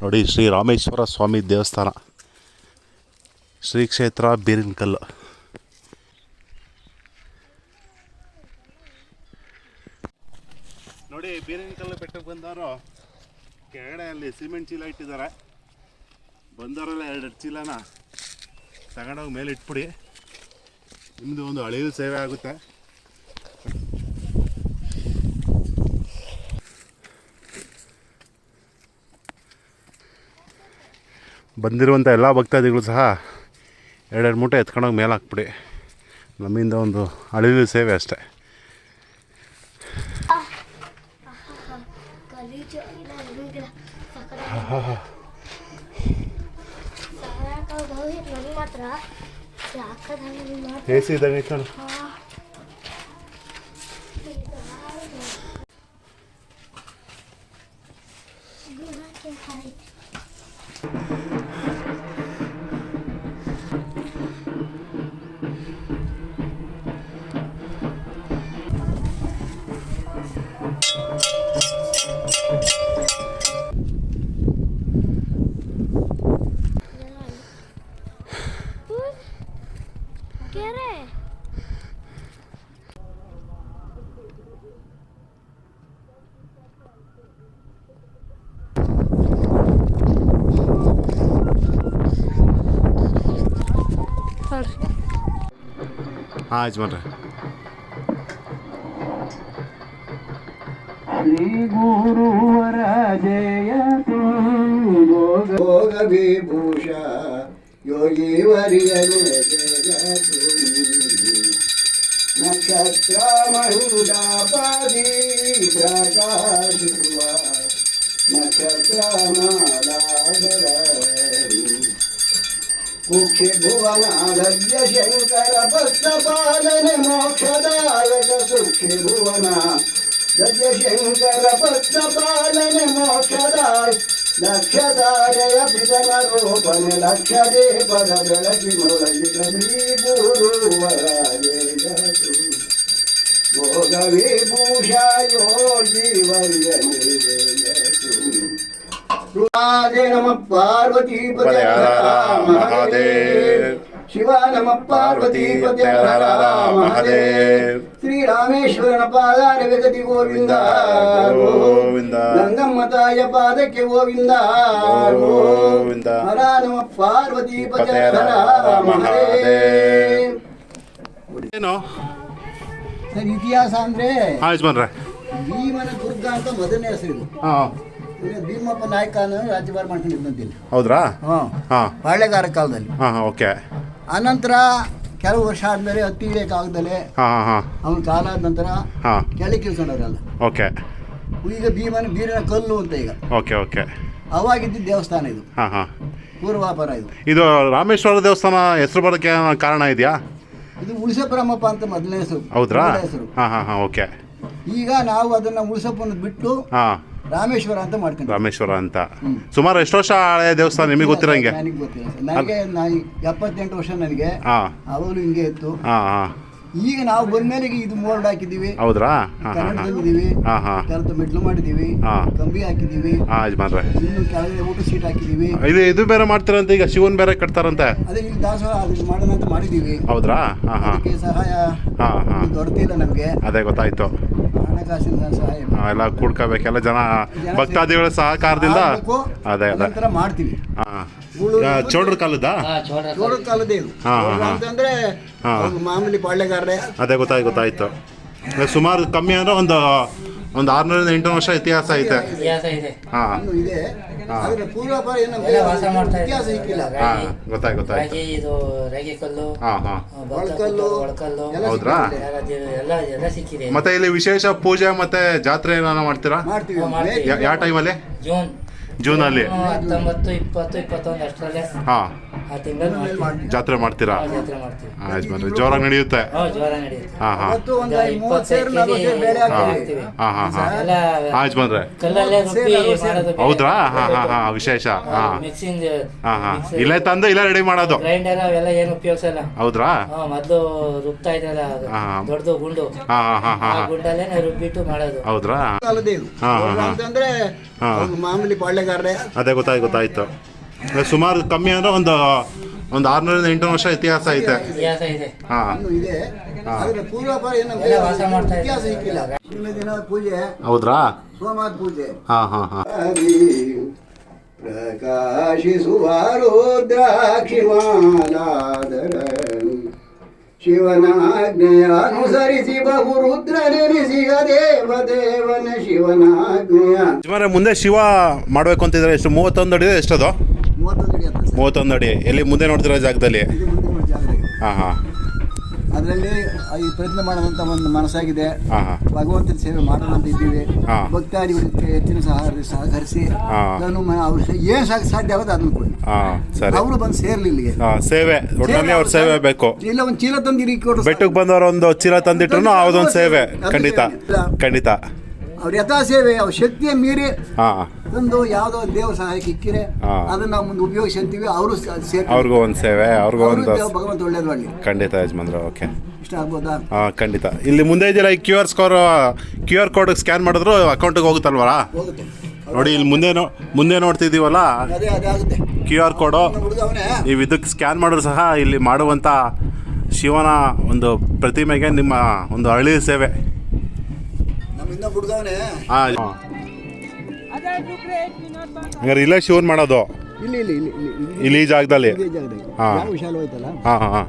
ನೋಡಿ, ಶ್ರೀ ರಾಮೇಶ್ವರ ಸ್ವಾಮಿ ದೇವಸ್ಥಾನ, ಶ್ರೀ ಕ್ಷೇತ್ರ ಬೀರಿನಕಲ್ಲು. ನೋಡಿ, ಬೀರಿನಕಲ್ಲು ಬೆಟ್ಟಕ್ಕೆ ಬಂದವರು ಕೆಳಗಡೆ ಅಲ್ಲಿ ಸಿಮೆಂಟ್ ಚೀಲ ಇಟ್ಟಿದ್ದಾರೆ. ಬಂದವರೆಲ್ಲ 2 ಚೀಲನ ತಗೊಂಡೋಗಿ ಮೇಲೆ ಇಟ್ಬಿಡಿ. ನಿಮ್ಮದು ಒಂದು ಅಳಿಲು ಸೇವೆ ಆಗುತ್ತೆ. ಬಂದಿರುವಂಥ ಎಲ್ಲ ಭಕ್ತಾದಿಗಳು ಸಹ 2 ಮೂಟೆ ಎತ್ಕೊಂಡೋಗಿ ಮೇಲೆ ಹಾಕ್ಬಿಡಿ. ನಮ್ಮಿಂದ ಒಂದು ಅಳಿಲು ಸೇವೆ ಅಷ್ಟೇ. AC ಇದ್ದಂಗೆ ಐತೆ ನೋಡು. ಹಾಂ ಯಜಮಾನ್ರೆ. ಶ್ರೀ ಗುರುವರ ಜಯತು ಭೋಗ ವಿಭೂಷ ಯೋಗಿ ವರಿಯನು ಜಯತು ನಕ್ಷತ್ರ ಮಹುಡಾಪದಿ ಪ್ರಕಾಶಿಸುವ ನಕ್ಷತ್ರ ಮಾಲಾಧರ ಮುಖ್ಯ ಭುವನಾದ್ಯ ಶಂಕರ ಭಕ್ತಪಾಲನ ಮೋಕ್ಷದಾಯಕ ಸುಖ್ಯ ಭುವನ ಗದ್ಯ ಶಂಕರ ಭಕ್ತಪಾಲನ ಮೋಕ್ಷದಾಯ ಲಕ್ಷದಾರಯ ಪಿತನ ರೂಪನ ಲಕ್ಷ ದೇವದ ಬೆಳಕಿ ಮೊಳಗಿದ ಶ್ರೀ ಗುರುವರಾಜೇಯತು ಭೋಗ ವಿಭೂಷ ಯೋಗಿ ವರ್ಯನೇಯತು. ನಮಃ ಪಾರ್ವತಿ ಪತೆ ಮಹಾದೇವ್. ಶಿವ ನಮಃ ಪಾರ್ವತಿ ಪತೆ ಮಹಾದೇವ್. ಶ್ರೀ ರಾಮೇಶ್ವರನ ಪಾದಾರಗತಿ ಗೋವಿಂದ ಗೋವಿಂದ. ಗಂಗಮ್ಮ ತಾಯ ಪಾದಕ್ಕೆ ಗೋವಿಂದ ಗೋವಿಂದ. ಹರ ನಮಃ ಪಾರ್ವತಿ ಪತೆ ಮಹಾದೇವ್. ಏನು ಸರ್, ಇತಿಹಾಸ ಅಂದ್ರೆ ಯಜಮಾನ್ರೆ, ಭೀಮನ ದುರ್ಗ ಅಂತ ಮೊದಲನೇ ಹೆಸರು. ಭೀಮಪ್ಪ ನಾಯಕ ರಾಜ್ಯಭಾರ ಮಾಡ್ಕೊಂಡಿದ್ದಂತಿಲ್ಲ. ಹೌದ್ರಾ? ಹಾಂ, ಬಾಳೆಗಾರ ಕಾಲದಲ್ಲಿ. ಓಕೆ. ಅನಂತರ ಕೆಲವು ವರ್ಷ ಆದ್ಮೇಲೆ ಹತ್ತಿ ಇಳಿಯಕ್ಕಾಗ್ದಲೆ ಅವನ ಕಾಲ ಆದ ನಂತರ ಕೆಳಗೆ ಇಳ್ಕೊಂಡವ್ರಲ್ಲ. ಓಕೆ. ಈಗ ಬೀರಿನ ಕಲ್ಲು ಅಂತ ಈಗ. Okay okay. ಅವಾಗಿದ್ದ ದೇವಸ್ಥಾನ ಇದು. ಪೂರ್ವಾಪರ ಇದು. ಇದು ರಾಮೇಶ್ವರ ದೇವಸ್ಥಾನ ಹೆಸರು ಬರೋಕ್ಕೆ ಕಾರಣ ಇದೆಯಾ? ಇದು ಉಳಿಸಪ್ರಮಪ್ಪ ಅಂತ ಮೊದಲನೇ ಹೆಸರು. ಹೌದ್ರಾ? ಹೆಸರು. ಓಕೆ. ಈಗ ನಾವು ಅದನ್ನ ಉಳಿಸಪ್ಪನ ಬಿಟ್ಟು ರಾಮೇಶ್ವರ ಅಂತ ಮಾಡ್ಕೊಂಡು. ರಾಮೇಶ್ವರ ಅಂತ ಸುಮಾರು ಎಷ್ಟು ವರ್ಷ ಹಳೆಯ ದೇವಸ್ಥಾನ ನಿಮಗೆ ಗೊತ್ತಿರಂಗೆ? ನನಗೆ ಗೊತ್ತಿಲ್ಲ ಸರ್. ನನಗೆ 78 ವರ್ಷ ನನಗೆ. ಅವಾಗಲೂ ಹಿಂಗೆ ಇತ್ತು. ಈಗ ನಾವು ಬಂದ್ಮೇಲೆ ಇದು ಮೋಲ್ಡ್ ಹಾಕಿದೀವಿ. ಹೌದ್ರಾ? ಕನ್ನಡದಲ್ಲಿದ್ದೀವಿ. ಕೆಲವು ಮೆಟ್ಲು ಮಾಡಿದೀವಿ, ಕಂಬಿ ಹಾಕಿದೀವಿ. ಇನ್ನು ಕೆಳಗಡೆ ಊಟ ಸೀಟ್ ಹಾಕಿದೀವಿ. ಇದು ಬೇರೆ ಮಾಡ್ತಾರಂತೆ, ಈಗ ಶಿವನ್ ಬೇರೆ ಕಟ್ತಾರಂತೆ. ಅದೇ ಈಗ ದಾಸೋಹ ಅದಕ್ಕೆ ಮಾಡೋಣ ಅಂತ ಮಾಡಿದೀವಿ. ಹೌದ್ರಾ? ಅದಕ್ಕೆ ಸಹಾಯ ದೊಡ್ತಿಲ್ಲ ನಮ್ಗೆ. ಅದೇ ಗೊತ್ತಾಯ್ತು. ಹಣಕಾಸಿನ ಸಹಾಯ ಎಲ್ಲ ಕೂಡ್ಕೋಬೇಕೆಲ್ಲ ಜನ ಭಕ್ತಾದಿಗಳ ಸಹಕಾರದಿಂದ. ಅದೇ ಅದೇ ಮಾಡ್ತೀವಿ. ಚೋಡ್ರ ಕಾಲದ ಚೋಡ್ರ ಕಾಲದೇ ಇದು ಅಂತಂದ್ರೆ ಮಾಮೂಲಿ ಬಾಳೆಗಾರರೇ. ಅದೇ ಗೊತ್ತಾಯ್ತು. ಸುಮಾರು ಕಮ್ಮಿ ಅಂದ್ರೆ ಒಂದು 600-800 ವರ್ಷ ಇತಿಹಾಸ ಐತೆ. ಇದೆ. ಆದ್ರೆ ಪೂರ್ವಾಪರ ಇತಿಹಾಸ ಸಿಕ್ಕಿಲ್ಲ. ಗೊತ್ತಾಯ್ತು. ಹೌದ್ರಾ? ಮತ್ತೆ ಇಲ್ಲಿ ವಿಶೇಷ ಪೂಜೆ ಮತ್ತೆ ಜಾತ್ರೆ ಏನಾರ ಮಾಡ್ತೀರಾ? ಯಾವ ಟೈಮಲ್ಲಿ? ಜೂನಲ್ಲಿ 19, 20, 21 ಅಷ್ಟರಲ್ಲೇ ಜಾತ್ರೆ ಮಾಡ್ತೀರಾ? ಜೋರಾಗಿ ನಡೆಯುತ್ತೆ. ಹೌದ್ರಾ? ವಿಶೇಷ. ಇಲ್ಲೇ ತಂದು ಇಲ್ಲೇ ರೆಡಿ ಮಾಡೋದು. ಗ್ರೈಂಡರ್ ಅವೆಲ್ಲ ಏನು ಉಪಯೋಗಿಸಲ್ಲ. ಹೌದ್ರಾ? ಮೊದ್ಲು ರುಬ್ತಾ ಇದ್ರಲ್ಲ ದೊಡ್ಡದು ಗುಂಡು, ಗುಂಡಲ್ಲೇ ರುಬ್ಬಿಟ್ಟು ಮಾಡೋದು. ಹೌದ್ರಾ? ಅಂತಂದ್ರೆ ಮಾಮೂಲಿ ಬಾಳೆಗಾರ ಹಂಗಾರೆ ಅದೇ ಗೊತ್ತಾಯ್ತು ಸುಮಾರು ಕಮ್ಮಿ ಅಂದ್ರೆ ಒಂದು 600-800 ವರ್ಷ ಇತಿಹಾಸ ಐತೆ. ಇತಿಹಾಸ ಇದೆ. ಹಾಂ ಇನ್ನೂ ಇದೆ. ಆದ್ರೆ ಪೂರ್ವಾಪರ ಏನು ಎಲ್ಲ ವಾಸ ಮಾಡ್ತಾ ಇದ್ದಾರೆ. ಇತಿಹಾಸ ಸಿಕ್ಕಿಲ್ಲ. ಹಿಂದಿನ ದಿನ ಪೂಜೆ, ಹೌದ್ರಾ? ಸೋಮವಾರ ಪೂಜೆ. ಹಾಂ ಪ್ರಕಾಶಿಸುವ ರುದ್ರಾಕ್ಷಿಮಾಲಾದರ ಶಿವನಾಜ್ಞೆಯ ಅನುಸರಿಸಿ ಬಹು ರುದ್ರನೆನಿಸಿಗ ದೇವದೇವನ ಶಿವನಾಜ್ಞೆಯ. ಸುಮಾರು ಮುಂದೆ ಶಿವ ಮಾಡಬೇಕು ಅಂತಿದ್ರೆ ಎಷ್ಟು 31 ಅಡಿ ಎಷ್ಟದು? 31 ಅಡಿ ಹತ್ರ 31 ಅಡಿ. ಎಲ್ಲಿ ಮುಂದೆ ನೋಡ್ತಿರೋ ಜಾಗದಲ್ಲಿ? ಇದು ಮುಂದಿನ ಜಾಗದಲ್ಲಿ. ಹಾಂ ಅದರಲ್ಲಿ ಈ ಪ್ರಯತ್ನ ಮಾಡೋದಂತ ಒಂದು ಮನಸ್ಸಾಗಿದೆ. ಹಾಂ ಭಗವಂತನ ಸೇವೆ ಮಾಡೋಣ ಅಂತ ಇದ್ದೀವಿ. ಹಾಂ. ಭಕ್ತಾದಿಗಳಿಗೆ ಹೆಚ್ಚಿನ ಸಹಕರಿಸಿ ಹಾಂ. ನಾನು ಅವ್ರು ಏನು ಸಾಧ್ಯ ಆಗೋದು ಅದನ್ನು ಕೊಡಿ. ಹಾಂ ಸರಿ. ಅವರು ಬಂದು ಸೇರ್ಲಿ ಇಲ್ಲಿಗೆ. ಸೇವೆ ಒಟ್ಟಿನಲ್ಲಿ ಅವ್ರ ಸೇವೆ ಬೇಕು. ಇಲ್ಲ ಒಂದು ಚೀಲ ತಂದಿರಿ ಕೊಡು. ಬೆಟ್ಟಕ್ಕೆ ಬಂದವರು ಒಂದು ಚೀಲ ತಂದಿಟ್ರು ಅದೊಂದು ಸೇವೆ. ಖಂಡಿತ ಅವ್ರ ಯಥಾ ಸೇವೆ ಅವ್ರ ಶಕ್ತಿಯ ಮೀರಿ ಹಾಂ ಒಂದು ಯಾವುದೋ ದೇವ್ರ ಸಹಾಯಕ್ಕೆ ಇಕ್ಕಿರೆ ಹಾಂ. ಅದನ್ನ ನಾವು ಮುಂದೆ ಉಪಯೋಗಿಸಿ ಅಂತೀವಿ. ಅವರು ಅವ್ರಿಗೂ ಒಂದು ಸೇವೆ, ಅವ್ರಿಗೂ ಒಂದು ಭಗವಂತ ಒಳ್ಳೇದು ಮಾಡಲಿ. ಖಂಡಿತ ಯಜಮಾನ್ರು. ಓಕೆ ಇಷ್ಟ ಆಗ್ಬೋದಾ? ಹಾಂ ಖಂಡಿತ. ಇಲ್ಲಿ ಮುಂದೆ ಇದೆಯಲ್ಲ ಈ QR ಕೋಡ್ ಸ್ಕ್ಯಾನ್ ಮಾಡಿದ್ರು ಅಕೌಂಟಿಗೆ ಹೋಗುತ್ತಲ್ವಲ್ಲ? ಹೋಗುತ್ತೆ ನೋಡಿ ಇಲ್ಲಿ ಮುಂದೆ ನೋಡ್ತಿದ್ದೀವಲ್ಲ ಅದೇ ಆಗುತ್ತೆ. QR ಕೋಡು ಹುಡುಗವನೇ ನೀವು ಇದಕ್ಕೆ ಸ್ಕ್ಯಾನ್ ಮಾಡಿದ್ರು ಸಹ ಇಲ್ಲಿ ಮಾಡುವಂಥ ಶಿವನ ಒಂದು ಪ್ರತಿಮೆಗೆ ನಿಮ್ಮ ಒಂದು ಹಳ್ಳಿ ಸೇವೆ. ನಮ್ಮಿಂದ ಹುಡುಗವನೇ ಹಾಂ ಹಂಗಾರೆ ಇಲ್ಲೇ ಶಿವನ್ ಮಾಡೋದು ಇಲ್ಲಿ ಇಲ್ಲಿ ಇಲ್ಲಿ ಇಲ್ಲಿ ಇಲ್ಲಿ ಈ ಜಾಗದಲ್ಲಿ? ಇದೇ ಜಾಗದಲ್ಲಿ. ಹಾಂ. ಯಾವ ವಿಶಾಲ ಹೋಯ್ತಲ್ಲ. ಹಾಂ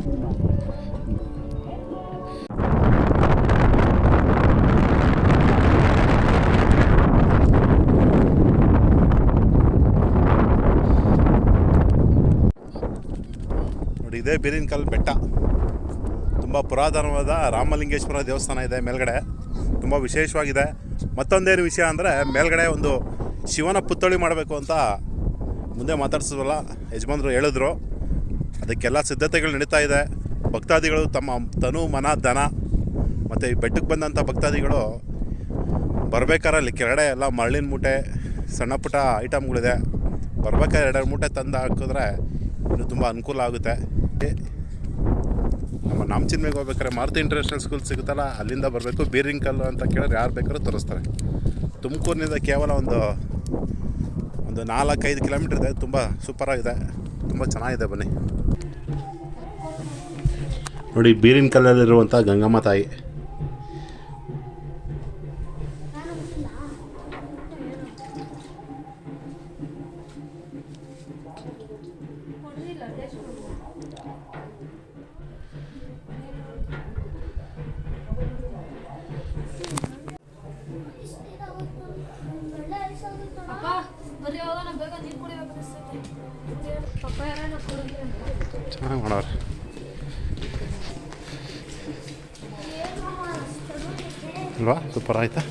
ನೋಡಿ ಇದೇ ಬೀರಿನಕಲ್ ಬೆಟ್ಟ. ತುಂಬ ಪುರಾತನವಾದ ರಾಮಲಿಂಗೇಶ್ವರ ದೇವಸ್ಥಾನ ಇದೆ ಮೇಲ್ಗಡೆ. ತುಂಬ ವಿಶೇಷವಾಗಿದೆ. ಮತ್ತೊಂದೇನು ವಿಷಯ ಅಂದರೆ ಮೇಲ್ಗಡೆ ಒಂದು ಶಿವನ ಪುತ್ಥಳಿ ಮಾಡಬೇಕು ಅಂತ ಮುಂದೆ ಮಾತಾಡ್ಸಿದ್ವಲ್ಲ ಯಜಮಾನ್ರು ಹೇಳಿದ್ರು. ಅದಕ್ಕೆಲ್ಲ ಸಿದ್ಧತೆಗಳು ನಡೀತಾ ಇದೆ. ಭಕ್ತಾದಿಗಳು ತಮ್ಮ ತನು ಮನ ಧನ ಮತ್ತು ಈ ಬೆಟ್ಟಕ್ಕೆ ಬಂದಂಥ ಭಕ್ತಾದಿಗಳು ಬರ್ಬೇಕಾದ್ರೆ ಅಲ್ಲಿ ಕೆಳಗಡೆ ಎಲ್ಲ ಮರಳಿನ ಮೂಟೆ ಸಣ್ಣ ಪುಟ್ಟ ಐಟಮ್ಗಳಿದೆ. ಬರ್ಬೇಕಾದ್ರೆ 2 ಮೂಟೆ ತಂದು ಹಾಕಿದ್ರೆ ಇನ್ನೂ ತುಂಬ ಅನುಕೂಲ ಆಗುತ್ತೆ. ನಮ್ಮ ನಾಮಚಿನ್ಮೆಗೆ ಹೋಗ್ಬೇಕಾದ್ರೆ ಮಾರುತಿ ಇಂಟರ್ನ್ಯಾಷನಲ್ ಸ್ಕೂಲ್ ಸಿಗುತ್ತಲ್ಲ ಅಲ್ಲಿಂದ ಬರಬೇಕು. ಬೀರಿಂಕಲ್ಲು ಅಂತ ಕೇಳಿದ್ರೆ ಯಾರು ಬೇಕಾದ್ರೂ ತೋರಿಸ್ತಾರೆ. ತುಮಕೂರಿನಿಂದ ಕೇವಲ ಒಂದು 4-5 ಕಿಲೋಮೀಟ್ರ್ ಇದೆ. ತುಂಬ ಸೂಪರಾಗಿದೆ, ತುಂಬ ಚೆನ್ನಾಗಿದೆ. ಬನ್ನಿ ನೋಡಿ ಬೀರಿನಕಲ್ಲಲ್ಲಿರುವಂಥ ಗಂಗಮ್ಮ ತಾಯಿ. ಚೆನ್ನಾಗಿ ಮಾಡೋರು ಅಲ್ವಾ? ಸೂಪರ್ ಆಯ್ತಾ?